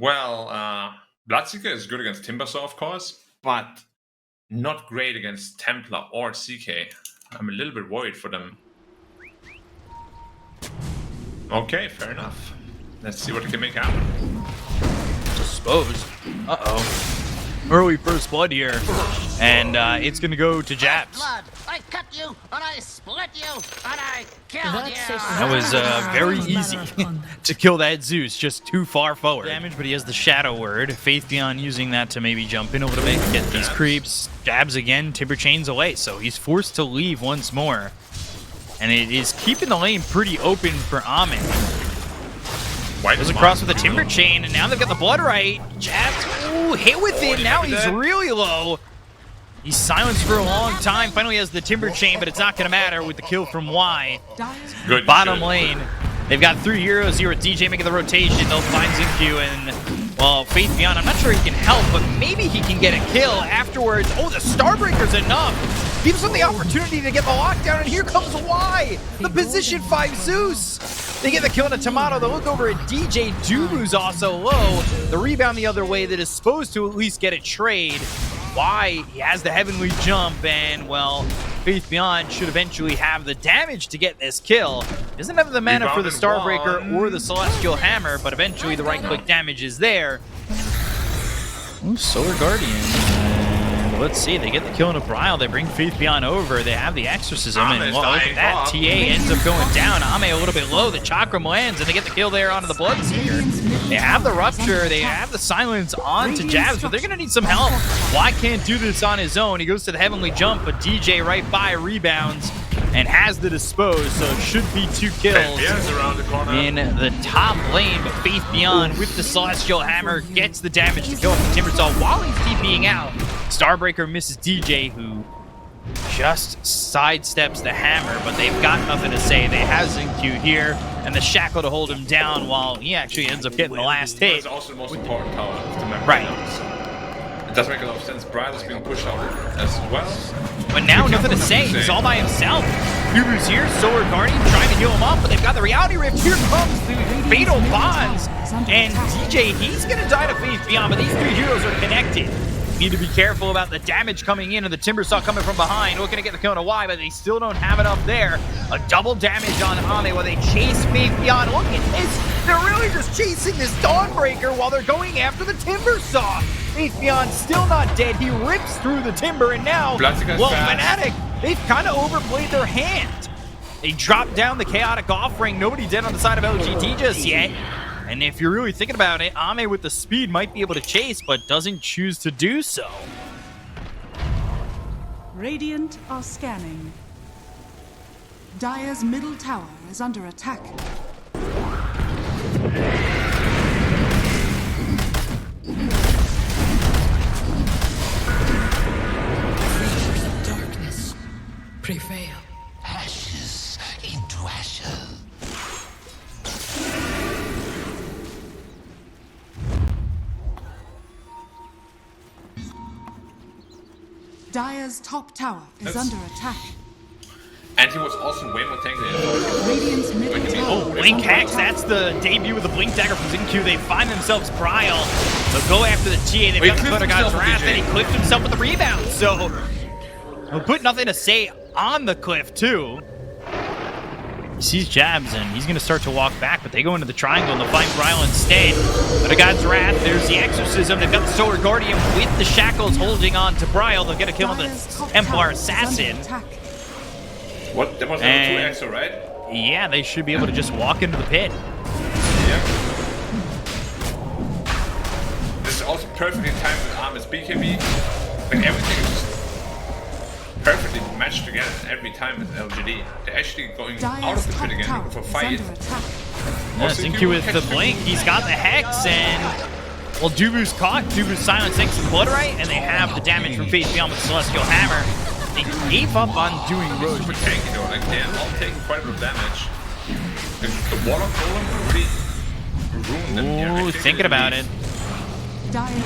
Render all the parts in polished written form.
Well, Bloodseeker is good against Timbersaw, of course, but not great against Templar or CK. I'm a little bit worried for them. Okay, fair enough. Let's see what we can make happen. I suppose. Uh-oh. Early first blood here. And it's going to go to Jabs. I cut you, and I split you, and I killed you. That was very easy to kill that Zeus, just too far forward. Damage, but he has the Shadow Word. Faith Beyond using that to maybe jump in a little bit, get these creeps. Jabs again, Timber chains away, so he's forced to leave once more. And it is keeping the lane pretty open for Ame. Goes across with the Timber Chain, and now they've got the Blood Right. Jabs, ooh, hit with it. Now he's really low. He's silenced for a long time. Finally has the Timber Chain, but it's not going to matter with the kill from Y. Good. Bottom lane. They've got 3 heroes here with DJ making the rotation. They'll find Xingqiu and, well, Faith Beyond. I'm not sure he can help, but maybe he can get a kill afterwards. Oh, the Starbreaker's enough. Gives him the opportunity to get the lockdown, and here comes Y, the position 5 Zeus. They get the kill on a Tomato. They look over at DJ. Dubu's also low. The rebound the other way that is supposed to at least get a trade. Y, he has the Heavenly Jump, and, well, Faith Beyond should eventually have the damage to get this kill. Doesn't have the mana for the Starbreaker or the Celestial Hammer, but eventually the right-click damage is there. Ooh, Solar Guardian. And let's see, they get the kill on a Brile. They bring Faith Beyond over. They have the Exorcism, and well, look at that. TA ends up going down. Ame a little bit low. The Chakram lands, and they get the kill there onto the Bloodseeker. They have the Rupture. They have the Silence onto Jabs, but they're going to need some help. Y can't do this on his own. He goes to the Heavenly Jump, but DJ right by rebounds and has the Dispose, so it should be 2 kills in the top lane. But Faith Beyond with the Celestial Hammer gets the damage to kill off the Timbersaw while he's TPing out. Starbreaker misses DJ, who just sidesteps the hammer, but they've got nothing to say. They have Xingqiu here, and the Shackle to hold him down while he actually ends up getting the last hit. That's also the most important tower to remember. Right. It does make a lot of sense. Brile is being pushed out as well. But now nothing to say. He's all by himself. Dubu's here, Solar Guardian trying to heal him up, but they've got the Reality Rift. Here comes the Fatal Bonds, and DJ, he's going to die to Faith Beyond, but these 3 heroes are connected. Need to be careful about the damage coming in and the Timbersaw coming from behind. Looking to get the kill on a Y, but they still don't have it up there. A double damage on Ame while they chase Faith Beyond. Look at this. They're really just chasing this Dawnbreaker while they're going after the Timbersaw. Faith Beyond still not dead. He rips through the timber, and now, well, Fnatic, they've kind of overplayed their hand. They dropped down the Chaotic Offering. Nobody dead on the side of LGD just yet. And if you're really thinking about it, Ame with the speed might be able to chase, but doesn't choose to do so. Radiant are scanning. Dire's middle tower is under attack. Darkness prevail. Ashes into ashes. Dire's top tower is under attack. And he was also way more tanky. Radiant's middle tower. Oh, Blink Hex, that's the debut of the Blink Dagger from Xingqiu. They find themselves Brile. They'll go after the TA. They've got the Thunder God's Wrath, and he clipped himself with the rebound. So, he'll put nothing to say on the cliff, too. He sees Jabs, and he's going to start to walk back, but they go into the triangle, and they'll find Brile instead. Thunder God's Wrath, there's the Exorcism. They've got the Solar Guardian with the Shackles holding on to Brile. They'll get a kill on the Templar Assassin. What? There was another 2 exo, right? Yeah, they should be able to just walk into the pit. Yeah. This is also perfectly timed with Ame's BKB. Like everything is just perfectly matched together every time with LGD. They're actually going out of the pit again, looking for fight. Xingqiu with the blink, he's got the Hex, and well, Dubu's caught. Dubu's silence thanks to the Blood Right, and they have the damage from Faith Beyond with the Celestial Hammer. They gave up on doing Roche. Super tanky though, like they're all taking quite a bit of damage. The Water Golem really ruined them here. Ooh, thinking about it.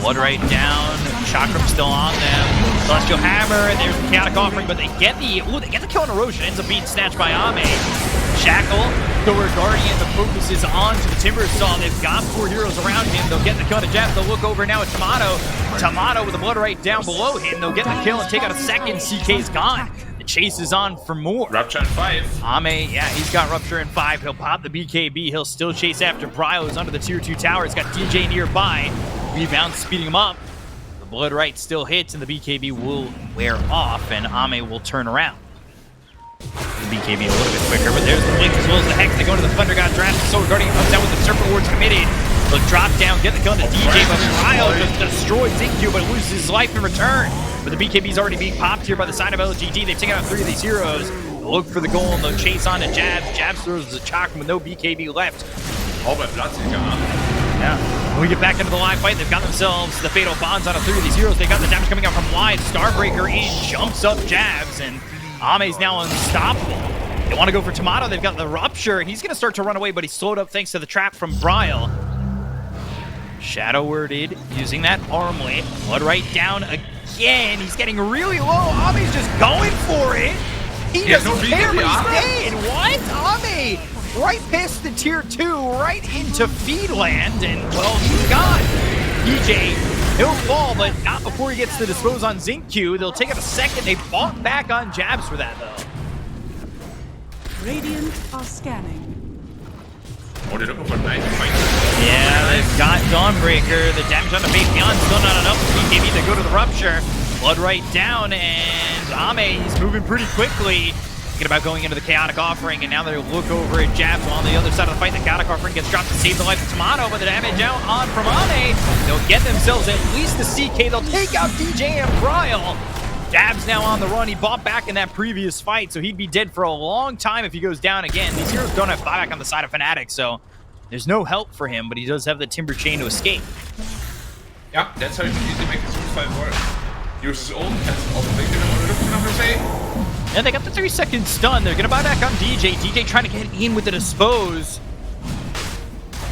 Blood right down. Chakram still on them. Celestial Hammer, and there's the Chaotic Offering, but they get the kill on Erosion. Ends up being snatched by Ame. Shackle, Thor Guardian, the focus is on to the Timbersaw. They've got 4 heroes around him. They'll get the kill to Jeff. They'll look over now at Tomato. Tomato with the Blood right down below him. They'll get the kill and take out a second. CK's gone. The chase is on for more. Rupture in 5. Ame, yeah, he's got Rupture in 5. He'll pop the BKB. He'll still chase after Bryo, who's under the tier 2 tower. He's got DJ nearby. Rebound speeding him up. The Blood right still hits, and the BKB will wear off, and Ame will turn around. The BKB a little bit quicker, but there's the Blink as well as the Hex. They go to the Thunder God draft. The Solar Guardian comes down with the Serpent Wards committed. They'll drop down, get the kill on the DJ, but Bryo just destroys Zinkyu, but loses his life in return. But the BKB's already being popped here by the side of LGD. They've taken out 3 of these heroes. They'll look for the goal, and they'll chase on to Jabs. Jabs throws the Chakram with no BKB left. All but Blood's gone. Yeah. When we get back into the live fight, they've got themselves the Fatal Bonds on 3 of these heroes. They've got the damage coming out from wide. Starbreaker in, jumps up Jabs, and Ame's now unstoppable. They want to go for Tomato. They've got the Rupture. He's going to start to run away, but he's slowed up thanks to the trap from Bryle. Shadow Worded using that armlet. Blood right down again. He's getting really low. Ame's just going for it. He doesn't care, but he's dead. What? Ame right past the tier 2, right into Feedland, and well, he's gone. DJ, he'll fall, but not before he gets to dispose on Zinkyu. They'll take it a second. They bought back on Jabs for that, though. Radiant are scanning. Oh, they're looking for nice fight. Yeah, they've got Dawnbreaker. The damage on the Faith Beyond still not enough. BKB to go to the Rupture. Blood right down, and Ame, he's moving pretty quickly. Thinking about going into the Chaotic Offering, and now they look over at Jabs on the other side of the fight. The Chaotic Offering gets dropped to save the life of Tomato, but the damage out on from Ame. They'll get themselves at least the CK. They'll take out DJ and Bryle. Jabs now on the run. He bought back in that previous fight, so he'd be dead for a long time if he goes down again. These heroes don't have buyback on the side of Fnatic, so there's no help for him, but he does have the Timber Chain to escape. Yeah, that's how you can easily make the super fight work. Uses ult, that's all the thing I'm gonna say. Yeah, they got the 3-second stun. They're gonna buy back on DJ. DJ trying to get in with the dispose.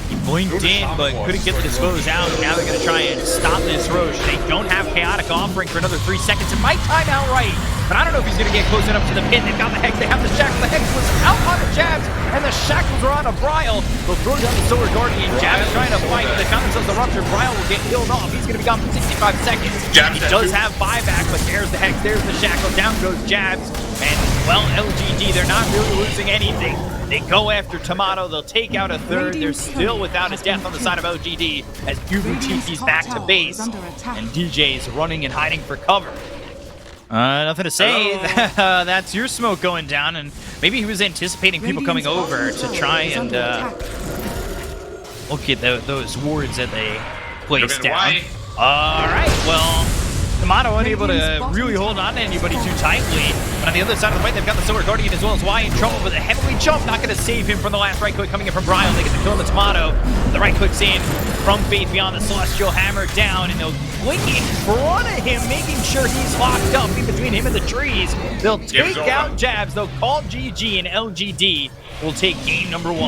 He blinked in, but couldn't get the dispose out. Now they're going to try and stop this Roche. They don't have Chaotic Offering for another 3 seconds. It might time out right, but I don't know if he's going to get close enough to the pin. They've got the Hex. They have the Shackle. The Hex was out on the Jabs, and the Shackles are on a Bryle. They'll throw down the Solar Guardian. Jabs trying to fight. They found themselves the Rupture. Bryle will get killed off. He's going to be gone for 65 seconds. He does have buyback, but there's the Hex. There's the Shackle. Down goes Jabs. And, well, LGD, they're not really losing anything. They go after Tomato. They'll take out a 3rd. They're still without a death on the side of LGD as Uber-TP's back to base. And DJ's running and hiding for cover. Nothing to say. That's your smoke going down. And maybe he was anticipating people coming over to try and look at those wards that they placed down. All right, well, Tomato unable to really hold on to anybody too tightly. But on the other side of the fight, they've got the Solar Guardian as well as Y in trouble with a heavily jump. Not going to save him from the last right click coming in from Bryle. They get the kill on the Tomato. The right click's in from Faith Beyond. The Celestial Hammer down, and they'll blink in front of him, making sure he's locked up in between him and the trees. They'll take out Jabs. They'll call GG, and LGD will take game number 1.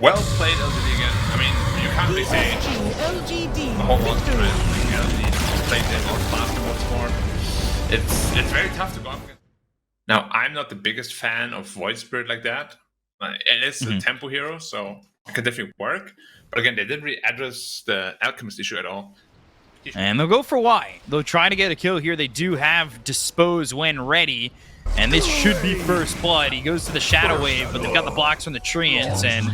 Well played, LGD again. I mean, you can't really say LGD a whole lot. LGD played them more faster, once more. It's very tough to go up against. Now, I'm not the biggest fan of Void Spirit like that. It is a tempo hero, so it can definitely work. But again, they didn't really address the Alchemist issue at all. And they'll go for Y. They'll try to get a kill here. They do have Dispose when ready. And this should be first blood. He goes to the Shadow Wave, but they've got the blocks from the Treants. And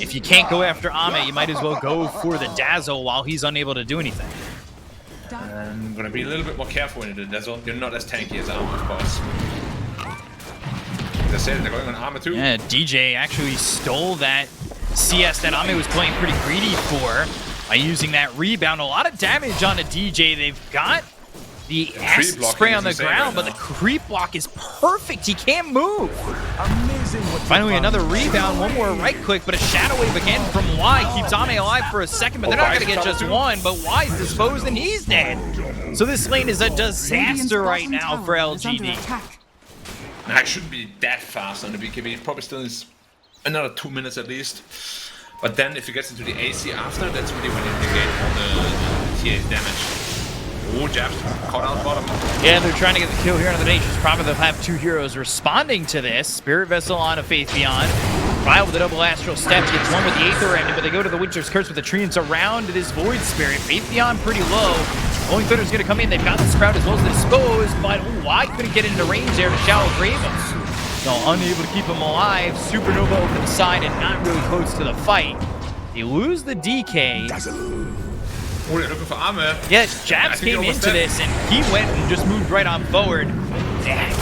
if you can't go after Ame, you might as well go for the Dazzle while he's unable to do anything. I'm going to be a little bit more careful when you do the Dazzle. You're not as tanky as Armor, of course. As I said, they're going on Armor too. Yeah, DJ actually stole that CS that Ame was playing pretty greedy for by using that rebound. A lot of damage on a DJ. They've got the acid spray on the ground, but the creep block is perfect. He can't move. Amazing. Finally, another rebound. One more right click, but a Shadow Wave again from Y keeps Ame alive for a second, but they're not going to get just one, but Y's disposed and he's dead. So this lane is a disaster right now for LGD. It shouldn't be that fast on the BKB. It probably still is another 2 minutes at least. But then if he gets into the AC after, that's really when you negate all the TA damage. Oh, Jabs caught out bottom. Yeah, they're trying to get the kill here on the Nature's Prophet. They'll have 2 heroes responding to this. Spirit Vessel on a Faith Beyond. Ryle with the double astral steps, gets one with the Aether Remnant, but they go to the Winter's Curse with the treants around this Void Spirit. Faith Beyond pretty low. Rolling Thunder's gonna come in. They've got the Sprout as well as the Dispose, but why couldn't get into range there to Shallow Grave him? So unable to keep him alive. Supernova over the side and not really close to the fight. They lose the DK. Oh, they're looking for armor. Yes, Jabs came into this and he went and just moved right on forward.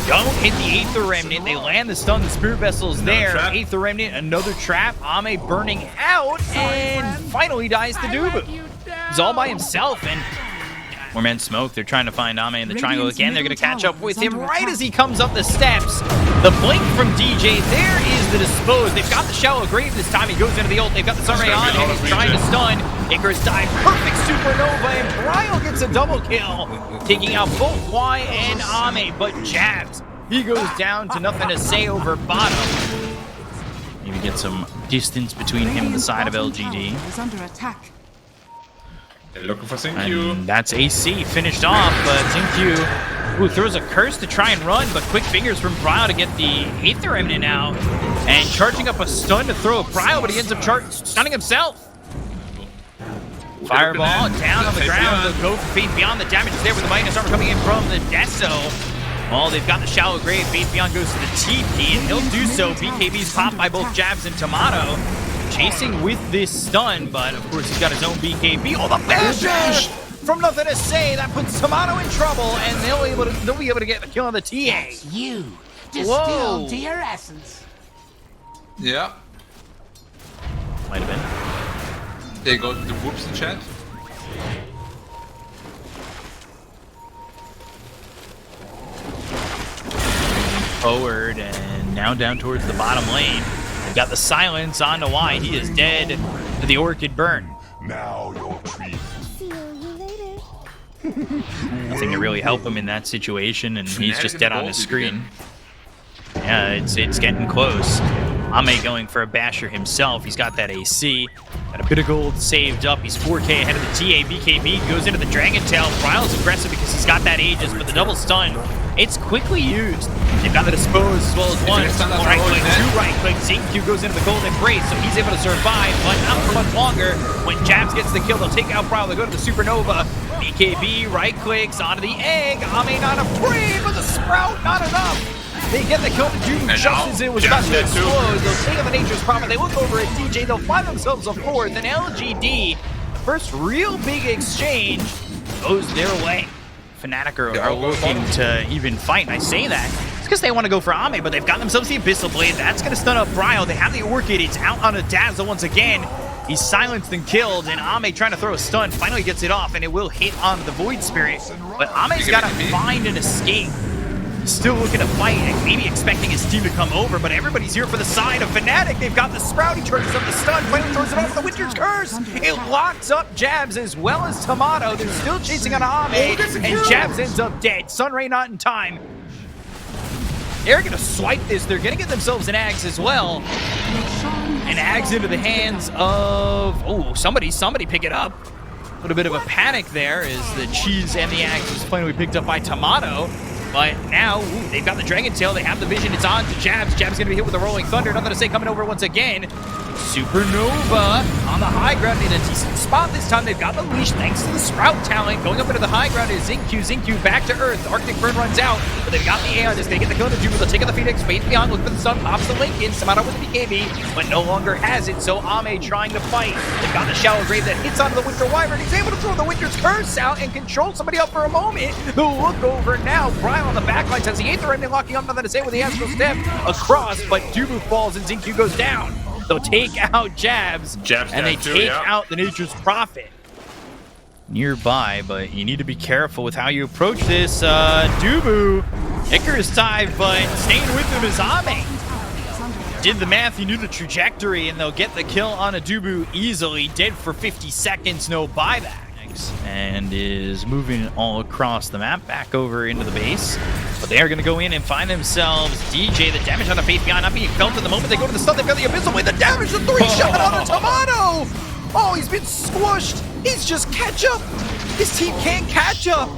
Don't hit the Aether Remnant. They land the stun. The Spirit Vessel's there. Trap. Aether Remnant, another trap. Ame burning out and finally dies to Dubu. He's all by himself and more men smoke. They're trying to find Ame in the triangle again. They're going to catch up with him right as he comes up the steps. The blink from DJ. There is the Dispose. They've got the Shallow Grave this time. He goes into the ult. They've got the Sunray on him. He's trying to stun. Icarus dive. Perfect Supernova. And Bryle gets a double kill, taking out both Y and Ame. But Jabs, he goes down to nothing to say over bottom. Maybe get some distance between him and the side of LGD. Is under attack. They're looking for Xingqiu. And that's AC finished off, but Xingqiu throws a curse to try and run, but quick fingers from Bryle to get the Aether Remnant out. And charging up a stun to throw at Bryle, but he ends up stunning himself. Fireball down on the ground. They'll go for Faith Beyond. The damage is there with the minus armor coming in from the Deso. Well, they've got the Shallow Grave. Faith Beyond goes to the TP, and he'll do so. BKB's popped by both Jabs and Tomato. Chasing with this stun, but of course he's got his own BKB. Oh, the bash! From nothing to say, that puts Tomato in trouble, and they'll be able to get the kill on the TA. That's you, distilled to your essence. Yeah. Might have been. They got the whoops in chat. Forward and now down towards the bottom lane. They've got the silence on to Y. He is dead to the Orchid Burn. Now your treat. See you later. Nothing to really help him in that situation, and he's just dead on his screen. Yeah, it's getting close. Ame going for a basher himself. He's got that AC. Got a bit of gold saved up. He's 4K ahead of the TA. BKB goes into the Dragon Tail. Bryle's aggressive because he's got that Aegis, but the double stun, it's quickly used. They've got the Dispose as well as one. Right click, 2 right click. Xingqiu goes into the Golden Brace, so he's able to survive, but not for much longer. When Jabs gets the kill, they'll take out Bryle. They'll go to the Supernova. BKB right clicks onto the egg. Ame not afraid, but the Sprout not enough. They get the kill to Jude just as it was about to explode. They'll take on the Nature's Prophet. They look over at DJ. They'll find themselves a 4th. And LGD, the first real big exchange, goes their way. Fnatic are looking to even fight, and I say that. It's because they want to go for Ame, but they've got themselves the Abyssal Blade. That's going to stun up Bryle. They have the Orchid. It's out on a Dazzle once again. He's silenced and killed, and Ame trying to throw a stun. Finally gets it off, and it will hit on the Void Spirit. But Ame's got to find an escape. Still looking to fight and maybe expecting his team to come over, but everybody's here for the side of Fnatic. They've got the Sprout. He charges up the stun. Finally throws it off the Winter's Curse. It locks up Jabs as well as Tomato. They're still chasing on Ame, and Jabs ends up dead. Sunray not in time. They're going to swipe this. They're going to get themselves an Ags as well. And Ags into the hands of... Oh, somebody pick it up. A little bit of a panic there as the Cheese and the Ags was finally picked up by Tomato. But now, they've got the Dragon Tail. They have the vision. It's on to Jabs. Jabs going to be hit with a Rolling Thunder. Nothing to say coming over once again. Supernova on the high ground in a decent spot this time. They've got the leash thanks to the Sprout talent. Going up into the high ground is Xingqiu. Xingqiu back to Earth. The Arctic Burn runs out, but they've got the Aeon. Just going to get the kill to Jupiter. They'll take out the Phoenix. Faith Beyond. Look for the sun. Pops the Lincoln. Tomato with the BKB, but no longer has it. So Ame trying to fight. They've got the Shallow Grave that hits onto the Winter Wyvern. He's able to throw the Winter's Curse out and control somebody up for a moment. They'll look over now. Bryle on the backline says the Aether Remnant locking up. Nothing to say with the Astral Step across, but Dubu falls and Xingqiu goes down. They'll take out Jabs and they take out the Nature's Prophet. Nearby, but you need to be careful with how you approach this. Dubu, Icarus dive, but staying with him is Ame. Did the math, he knew the trajectory, and they'll get the kill on a Dubu easily. Dead for 50 seconds, no buyback. And is moving all across the map, back over into the base. But they are going to go in and find themselves DJ. The damage on the Faith Beyond not being felt at the moment. They go to the stun. They've got the Abyssal Blade. The damage, the 3-shot on a Tomato. Oh, he's been squished. He's just catch up. His team can't catch up.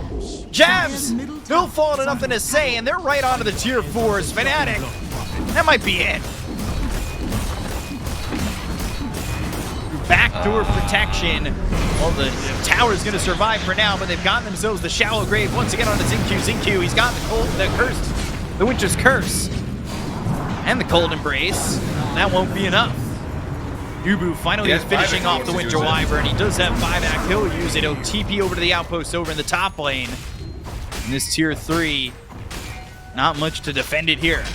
Jabs, no fault, nothing to say, and they're right onto the tier 4s. Fnatic, that might be it. Backdoor protection. Well, the tower's going to survive for now, but they've gotten themselves the shallow grave once again on the Xingqiu. Xingqiu, he's got the cold, the curse, the Winter's Curse, and the Cold Embrace. That won't be enough. Yubu finally is finishing off the Winter Wyvern. He does have buyback. He'll use it. He'll TP over to the outpost over in the top lane. In this tier 3, not much to defend it here.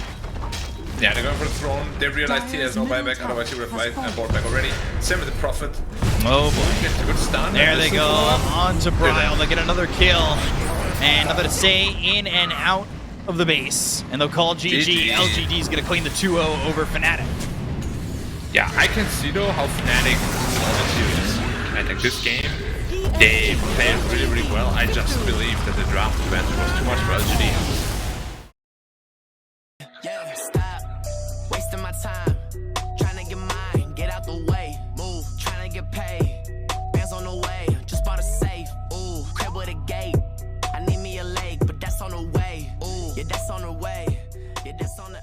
Yeah, they're going for the throne. They realized he has no buyback, otherwise he would have bought back already. Same with the Prophet. Oh boy. Gets a good stun. There they go. On to Bryle. They'll get another kill. And I'm going to say in and out of the base. And they'll call GG. LGD is going to claim the 2-0 over Fnatic. Yeah, I can see though how Fnatic is serious. I think this game, they played really, really well. I just believe that the draft advantage was too much for LGD. Yeah, stop wasting my time trying to get mine, get out the way, move, trying to get paid, bands on the way, just bought a safe, ooh, crib with a gate, I need me a leg, but that's on the way, ooh, yeah, that's on the way, yeah, that's on the